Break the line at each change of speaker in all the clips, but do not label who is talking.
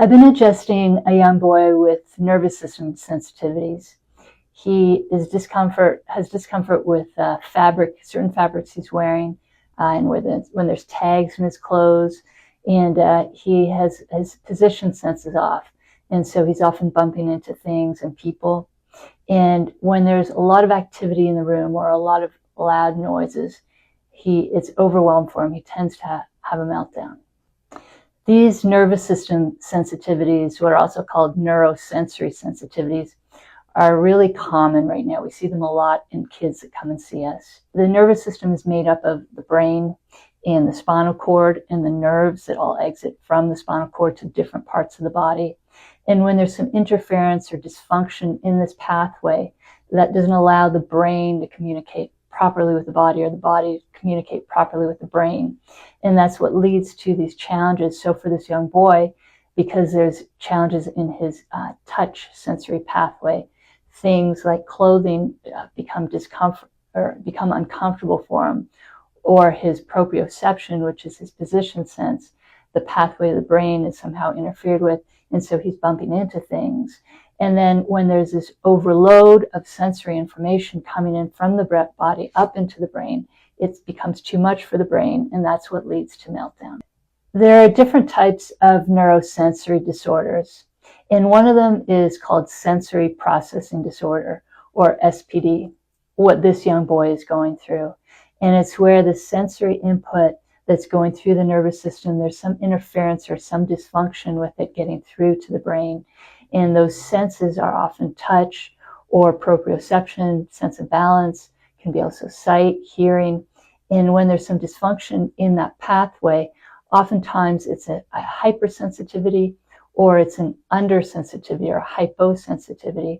I've been adjusting a young boy with nervous system sensitivities. He has discomfort with certain fabrics he's wearing, and when there's tags in his clothes, and he has his position sense is off, and so he's often bumping into things and people. And when there's a lot of activity in the room or a lot of loud noises, it's overwhelmed for him. He tends to have a meltdown. These nervous system sensitivities, what are also called neurosensory sensitivities, are really common right now. We see them a lot in kids that come and see us. The nervous system is made up of the brain and the spinal cord and the nerves that all exit from the spinal cord to different parts of the body. And when there's some interference or dysfunction in this pathway, that doesn't allow the brain to communicate properly with the body, or the body to communicate properly with the brain. And that's what leads to these challenges. So for this young boy, because there's challenges in his touch sensory pathway, things like clothing become uncomfortable for him, or his proprioception, which is his position sense, the pathway of the brain is somehow interfered with, and so he's bumping into things. And then when there's this overload of sensory information coming in from the body up into the brain, it becomes too much for the brain, and that's what leads to meltdown. There are different types of neurosensory disorders, and one of them is called sensory processing disorder, or SPD, what this young boy is going through. And it's where the sensory input that's going through the nervous system, there's some interference or some dysfunction with it getting through to the brain. And those senses are often touch or proprioception, sense of balance, can be also sight, hearing. And when there's some dysfunction in that pathway, oftentimes it's a hypersensitivity, or it's an undersensitivity or hyposensitivity.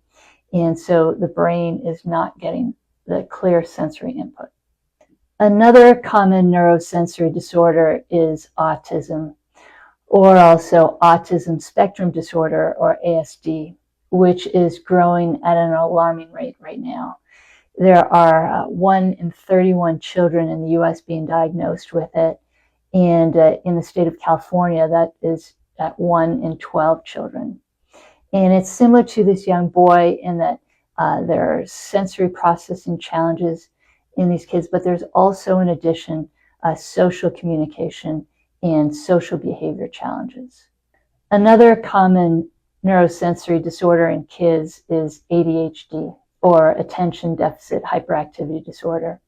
And so the brain is not getting the clear sensory input. Another common neurosensory disorder is autism, or also autism spectrum disorder, or ASD, which is growing at an alarming rate right now. There are 1 in 31 children in the U.S. being diagnosed with it, and in the state of California, that is at 1 in 12 children. And it's similar to this young boy in that there are sensory processing challenges in these kids, but there's also, in addition, social communication and social behavior challenges. Another common neurosensory disorder in kids is ADHD, or attention deficit hyperactivity disorder.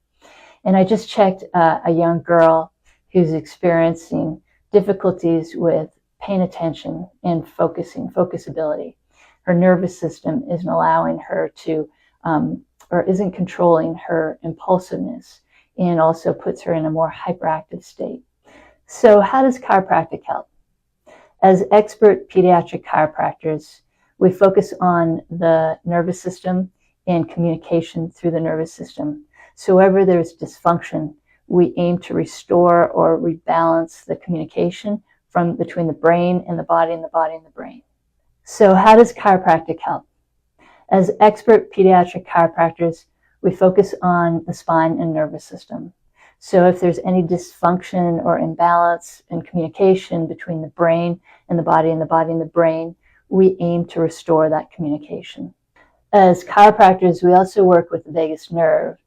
And I just checked a young girl who's experiencing difficulties with paying attention and focusability. Her nervous system isn't allowing her to, or isn't controlling her impulsiveness, and also puts her in a more hyperactive state. So how does chiropractic help? As expert pediatric chiropractors, we focus on the nervous system and communication through the nervous system. So wherever there's dysfunction, we aim to restore or rebalance the communication from between the brain and the body, and the body and the brain. So how does chiropractic help? As expert pediatric chiropractors, we focus on the spine and nervous system. So if there's any dysfunction or imbalance in communication between the brain and the body, and the body and the brain, we aim to restore that communication. As chiropractors, we also work with the vagus nerve.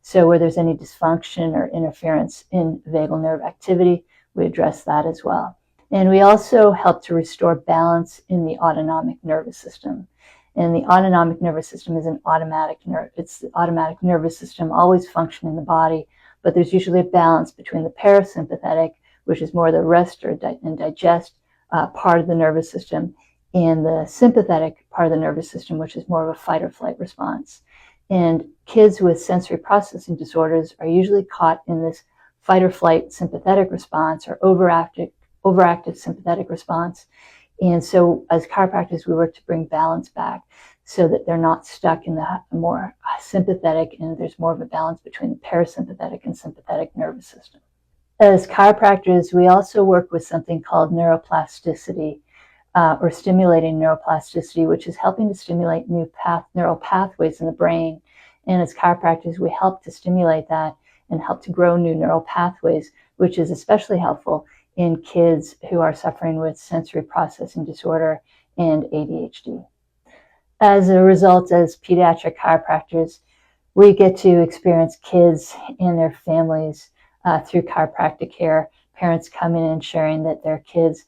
So where there's any dysfunction or interference in vagal nerve activity, we address that as well. And we also help to restore balance in the autonomic nervous system. And the autonomic nervous system is an automatic nerve. It's the automatic nervous system always functioning in the body, but there's usually a balance between the parasympathetic, which is more the rest and digest part of the nervous system, and the sympathetic part of the nervous system, which is more of a fight or flight response. And kids with sensory processing disorders are usually caught in this fight or flight sympathetic response, or overactive sympathetic response. And so as chiropractors, we work to bring balance back so that they're not stuck in the more sympathetic, and there's more of a balance between the parasympathetic and sympathetic nervous system. As chiropractors, we also work with something called neuroplasticity, or stimulating neuroplasticity, which is helping to stimulate neural pathways in the brain. And as chiropractors, we help to stimulate that and help to grow new neural pathways, which is especially helpful in kids who are suffering with sensory processing disorder and ADHD. As a result, as pediatric chiropractors, we get to experience kids and their families through chiropractic care. Parents come in and sharing that their kids'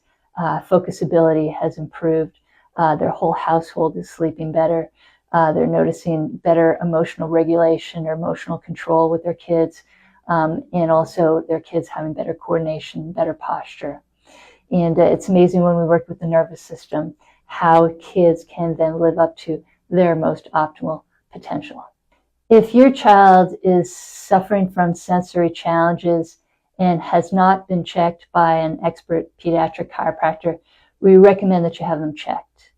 focus ability has improved. Their whole household is sleeping better. They're noticing better emotional regulation or emotional control with their kids, and also their kids having better coordination, better posture. And it's amazing when we work with the nervous system, how kids can then live up to their most optimal potential. If your child is suffering from sensory challenges and has not been checked by an expert pediatric chiropractor, we recommend that you have them checked.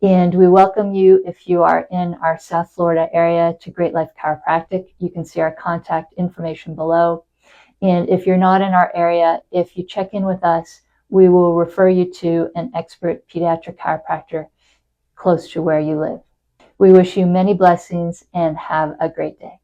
And we welcome you, if you are in our South Florida area, to Great Life Chiropractic. You can see our contact information below. And if you're not in our area, if you check in with us, we will refer you to an expert pediatric chiropractor close to where you live. We wish you many blessings and have a great day.